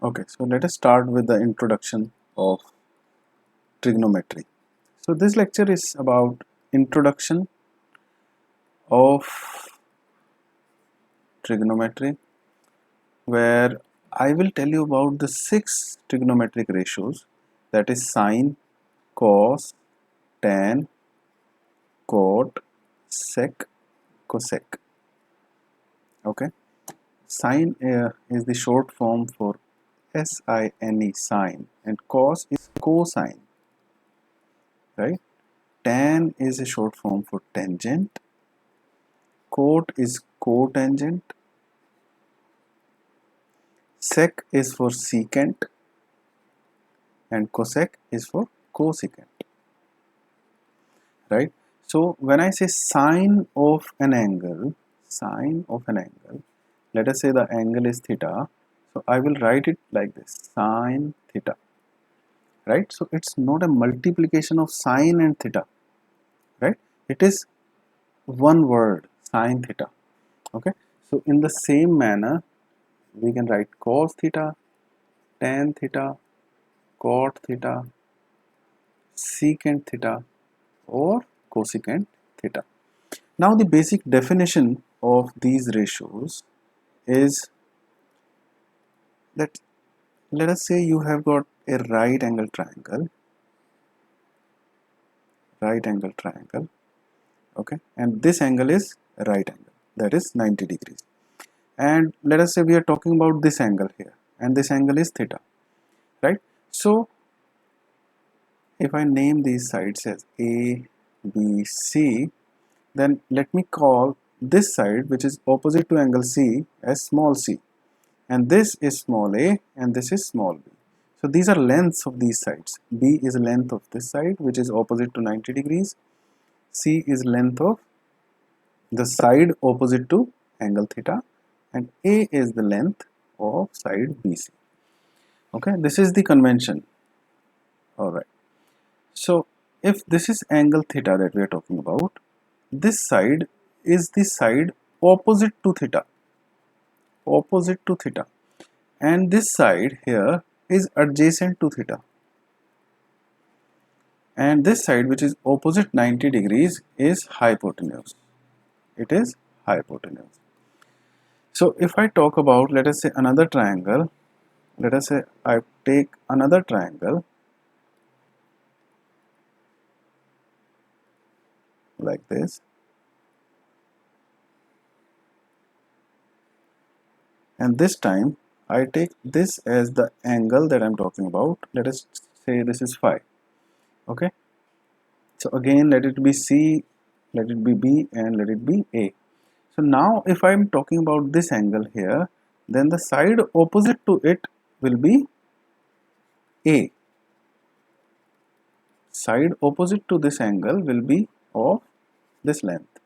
Okay, so let us start with the introduction of trigonometry. So this lecture is about introduction of trigonometry, where I will tell you about the 6 trigonometric ratios, that is sine, cos, tan, cot, sec, cosec. Okay, sine is the short form for sine, sine, and cos is cosine, right? Tan is a short form for tangent, cot is cotangent, sec is for secant, and cosec is for cosecant, right? So when I say sine of an angle, let us say the angle is theta, so I will write it like this, sine theta, right? So it's not a multiplication of sine and theta, right? It is one word, sine theta. Okay, so in the same manner we can write cos theta, tan theta, cot theta, secant theta, or cosecant theta. Now the basic definition of these ratios is that, let us say you have got a right angle triangle, okay, and this angle is right angle, that is 90 degrees, and let us say we are talking about this angle here, and this angle is theta, right? So if I name these sides as A, B, C, then let me call this side, which is opposite to angle C, as small c, and this is small a, and this is small b. So these are lengths of these sides. B is length of this side, which is opposite to 90 degrees. C is length of the side opposite to angle theta, and A is the length of side BC. Okay, this is the convention. Alright. So if this is angle theta that we are talking about, this side is the side opposite to theta, and this side here is adjacent to theta, and this side, which is opposite 90 degrees, is hypotenuse. It is hypotenuse. So if I talk about, let us say, another triangle, let us say I take another triangle like this, and this time I take this as the angle that I'm talking about. Let us say this is phi. Okay, so again, let it be C, let it be B, and let it be A. So now if I'm talking about this angle here, then the side opposite to it will be A. Side opposite to this angle will be of this length,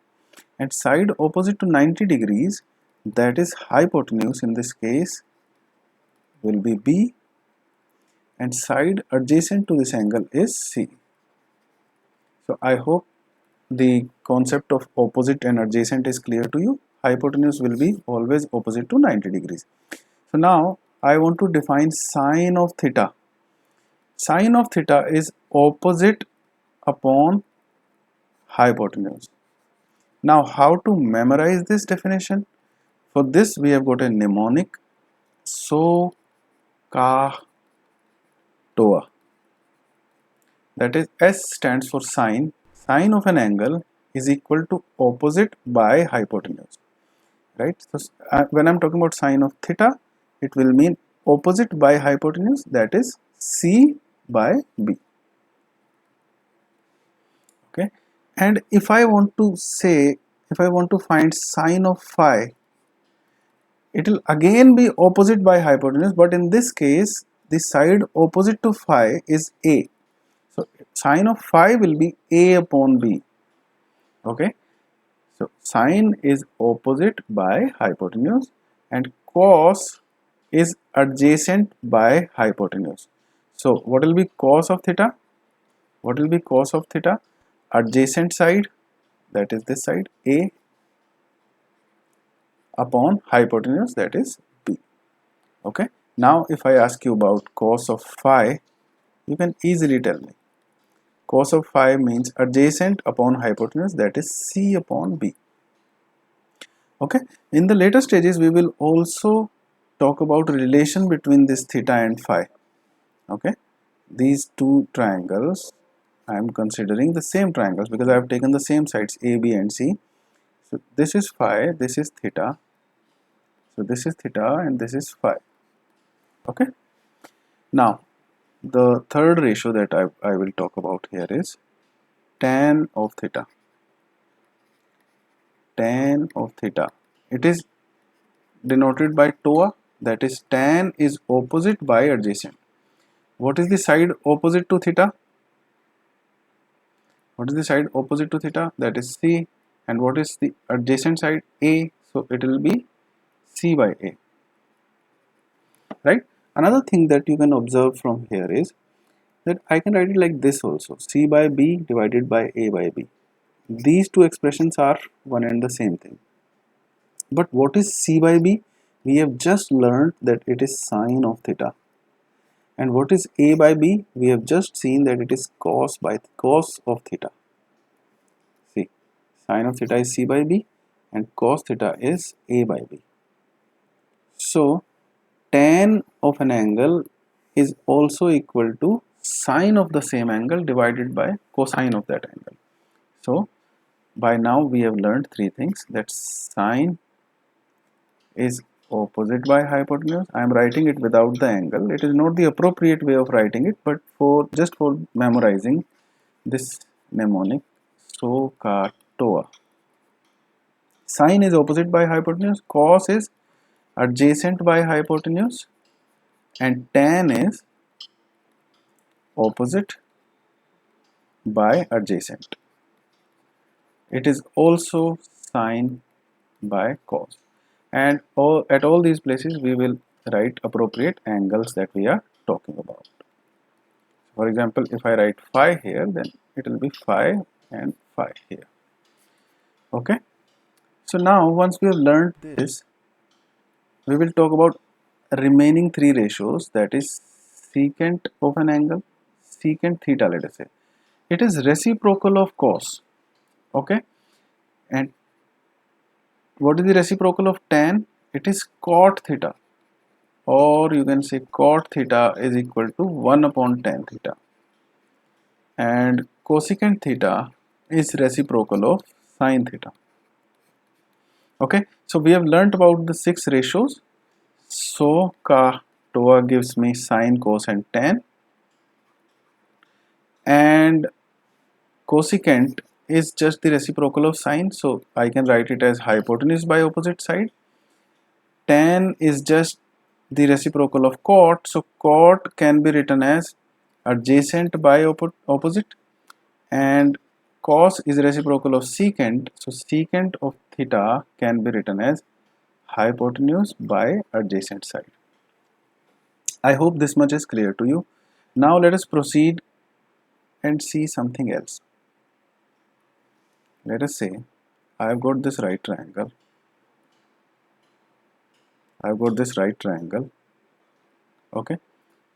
and side opposite to 90 degrees, that is hypotenuse in this case, will be B, and side adjacent to this angle is C. So I hope the concept of opposite and adjacent is clear to you. Hypotenuse will be always opposite to 90 degrees. So now I want to define sine of theta. Sine of theta is opposite upon hypotenuse. Now how to memorize this definition? For this we have got a mnemonic, so ka toa. That is, S stands for sine. Sine of an angle is equal to opposite by hypotenuse, right? So when I'm talking about sine of theta, it will mean opposite by hypotenuse, that is C by B. Okay, and if I want to find sine of phi, it will again be opposite by hypotenuse, but in this case the side opposite to phi is A. So sine of phi will be A upon B. Okay, so sine is opposite by hypotenuse, and cos is adjacent by hypotenuse. So what will be cos of theta? Adjacent side, that is this side, A, upon hypotenuse, that is B. Okay, Now if I ask you about cos of phi, you can easily tell me. Cos of phi means adjacent upon hypotenuse, that is C upon B. Okay, in the later stages we will also talk about relation between this theta and phi. Okay, these two triangles, I am considering the same triangles because I have taken the same sides A, B and C. So this is phi, this is theta. So this is theta and this is phi. Okay, now the third ratio that I will talk about here is tan of theta. Tan of theta, it is denoted by TOA, that is tan is opposite by adjacent. What is the side opposite to theta? What is the side opposite to theta? That is C. And what is the adjacent side? A. So it will be C by A. Right? Another thing that you can observe from here is that I can write it like this also. C by B divided by A by B. These two expressions are one and the same thing. But what is C by B? We have just learned that it is sine of theta. And what is A by B? We have just seen that it is cos of theta. See, sine of theta is C by B and cos theta is A by B. So, tan of an angle is also equal to sine of the same angle divided by cosine of that angle. So, by now we have learned three things, that sine is opposite by hypotenuse. I am writing it without the angle. It is not the appropriate way of writing it, but just for memorizing this mnemonic, so ka TOA. Sine is opposite by hypotenuse, cos is adjacent by hypotenuse, and tan is opposite by adjacent. It is also sine by cos. And at all these places we will write appropriate angles that we are talking about. For example, if I write phi here, then it will be phi and phi here. Okay. So now once we have learned this, we will talk about remaining three ratios, that is secant of an angle, secant theta, let us say. It is reciprocal of cos. Okay. And what is the reciprocal of tan? It is cot theta, or you can say cot theta is equal to 1 upon tan theta. And cosecant theta is reciprocal of sin theta. Okay, so we have learnt about the 6 ratios. So ka TOA gives me sine, cos and tan, and cosecant is just the reciprocal of sine, so I can write it as hypotenuse by opposite side. Tan is just the reciprocal of cot, so cot can be written as adjacent by opposite, and cos is reciprocal of secant, so secant of theta can be written as hypotenuse by adjacent side. I hope this much is clear to you. Now let us proceed and see something else. Let us say I have got this right triangle. Okay,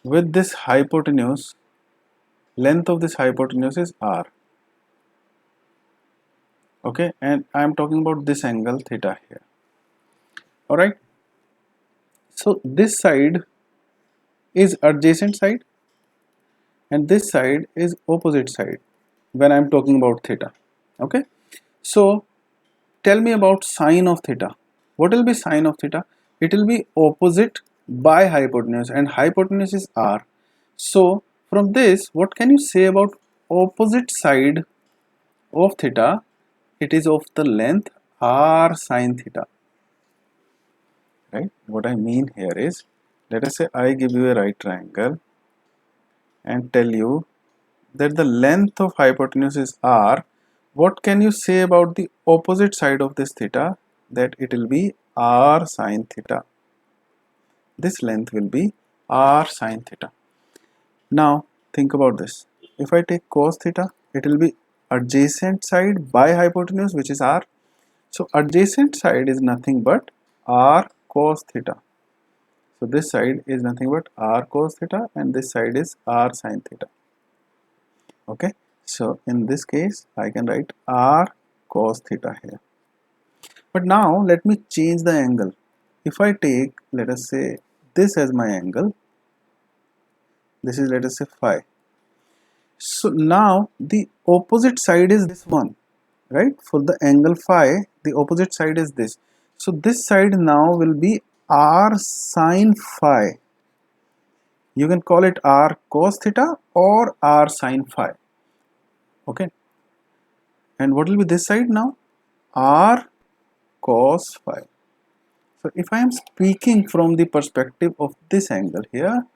with this hypotenuse, length of this hypotenuse is r. Okay, and I am talking about this angle theta here. Alright, so this side is adjacent side and this side is opposite side when I am talking about theta. Okay, so tell me about sine of theta. What will be sine of theta? It will be opposite by hypotenuse, and hypotenuse is r. So from this, what can you say about opposite side of theta? It is of the length r sine theta. Right? What I mean here is, let us say I give you a right triangle and tell you that the length of hypotenuse is r. What can you say about the opposite side of this theta? That it will be r sine theta. This length will be r sine theta. Now think about this. If I take cos theta, it will be adjacent side by hypotenuse, which is r. So adjacent side is nothing but r cos theta. So this side is nothing but r cos theta and this side is r sin theta. Okay, so in this case I can write r cos theta here. But now let me change the angle. If I take, let us say, this as my angle, this is, let us say, phi. So now the opposite side is this one, right? For the angle phi, the opposite side is this. So this side now will be r sin phi. You can call it r cos theta or r sin phi. Okay. And what will be this side now? R cos phi. So if I am speaking from the perspective of this angle here,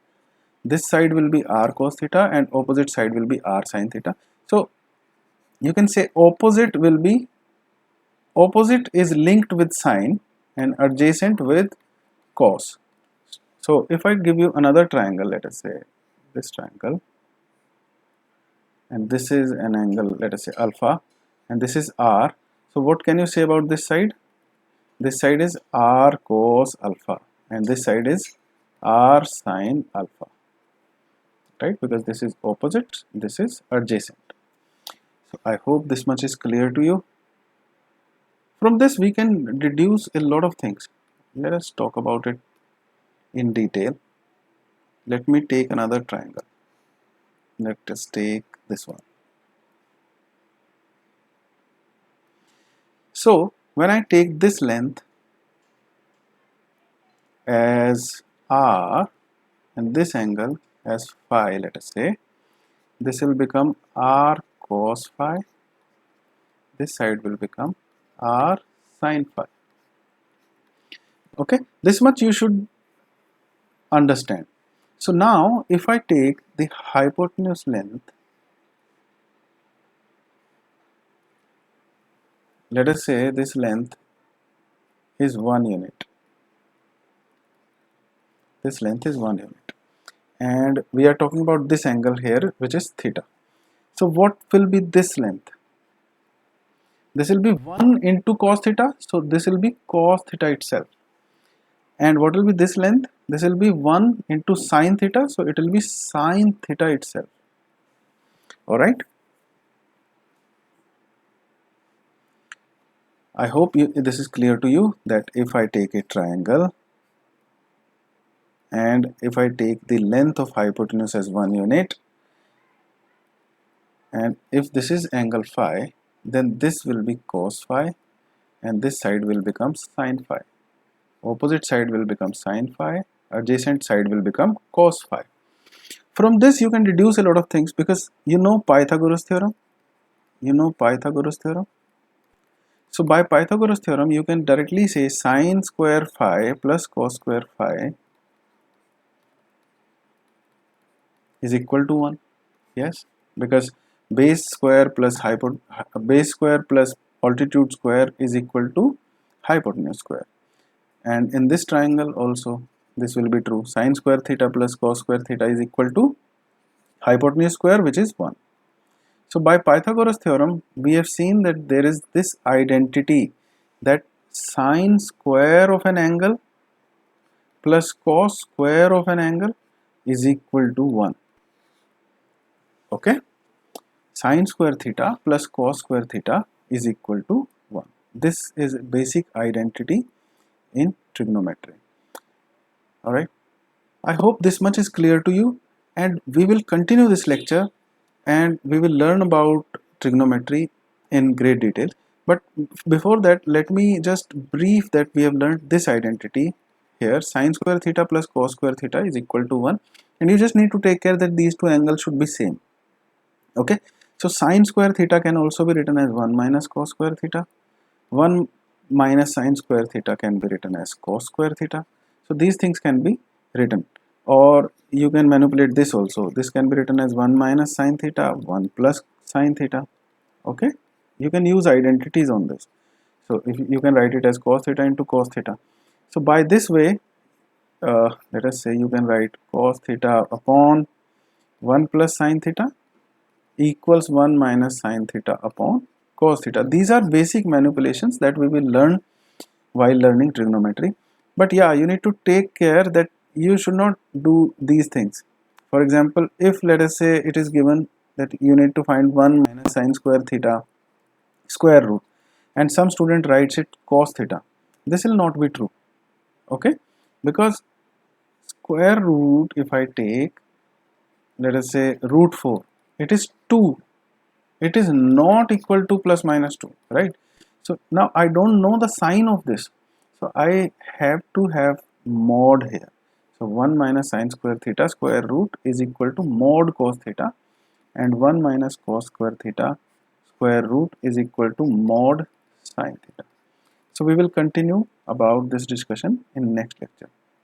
this side will be r cos theta and opposite side will be r sin theta. So you can say opposite is linked with sine and adjacent with cos. So if I give you another triangle, let us say this triangle, and this is an angle, let us say alpha, and this is r. So what can you say about this side? This side is r cos alpha and this side is r sin alpha, right? Because this is opposite, this is adjacent. So I hope this much is clear to you. From this we can deduce a lot of things. Let us talk about it in detail. Let me take another triangle. Let us take this one. So when I take this length as r and this angle as phi, let us say, this will become r cos phi, this side will become r sin phi. Okay, this much you should understand. So now if I take the hypotenuse length, let us say this length is 1 unit. This length is 1 unit and we are talking about this angle here, which is theta. So what will be this length? This will be 1 into cos theta, so this will be cos theta itself. And what will be this length? This will be 1 into sin theta, so it will be sin theta itself. Alright. I hope this is clear to you that if I take a triangle and if I take the length of hypotenuse as 1 unit, and if this is angle phi, then this will be cos phi and this side will become sin phi. Opposite side will become sin phi, adjacent side will become cos phi. From this you can deduce a lot of things because you know Pythagoras theorem. You know Pythagoras theorem. So by Pythagoras theorem you can directly say sin square phi plus cos square phi is equal to 1. Yes, because base square plus altitude square is equal to hypotenuse square. And in this triangle also this will be true. Sin square theta plus cos square theta is equal to hypotenuse square, which is 1. So by Pythagoras theorem we have seen that there is this identity that sin square of an angle plus cos square of an angle is equal to 1. Okay, sin square theta plus cos square theta is equal to 1. This is a basic identity in trigonometry. Alright, I hope this much is clear to you, and we will continue this lecture and we will learn about trigonometry in great detail. But before that, let me just brief that we have learned this identity here. Sin square theta plus cos square theta is equal to 1, and you just need to take care that these two angles should be same. Okay, so sin square theta can also be written as 1 minus cos square theta. 1 minus sin square theta can be written as cos square theta. So these things can be written, or you can manipulate this also. This can be written as 1 minus sin theta, 1 plus sin theta. Okay, you can use identities on this. So if you can write it as cos theta into cos theta. So by this way, let us say you can write cos theta upon 1 plus sin theta equals 1 minus sin theta upon cos theta. These are basic manipulations that we will learn while learning trigonometry. But yeah, you need to take care that you should not do these things. For example, if let us say it is given that you need to find 1 minus sine square theta square root, and some student writes it cos theta, this will not be true. Okay, because square root, if I take let us say root 4, it is 2, it is not equal to plus minus 2, right? So now I don't know the sign of this, so I have to have mod here. So 1 minus sine square theta square root is equal to mod cos theta, and 1 minus cos square theta square root is equal to mod sine theta. So we will continue about this discussion in next lecture.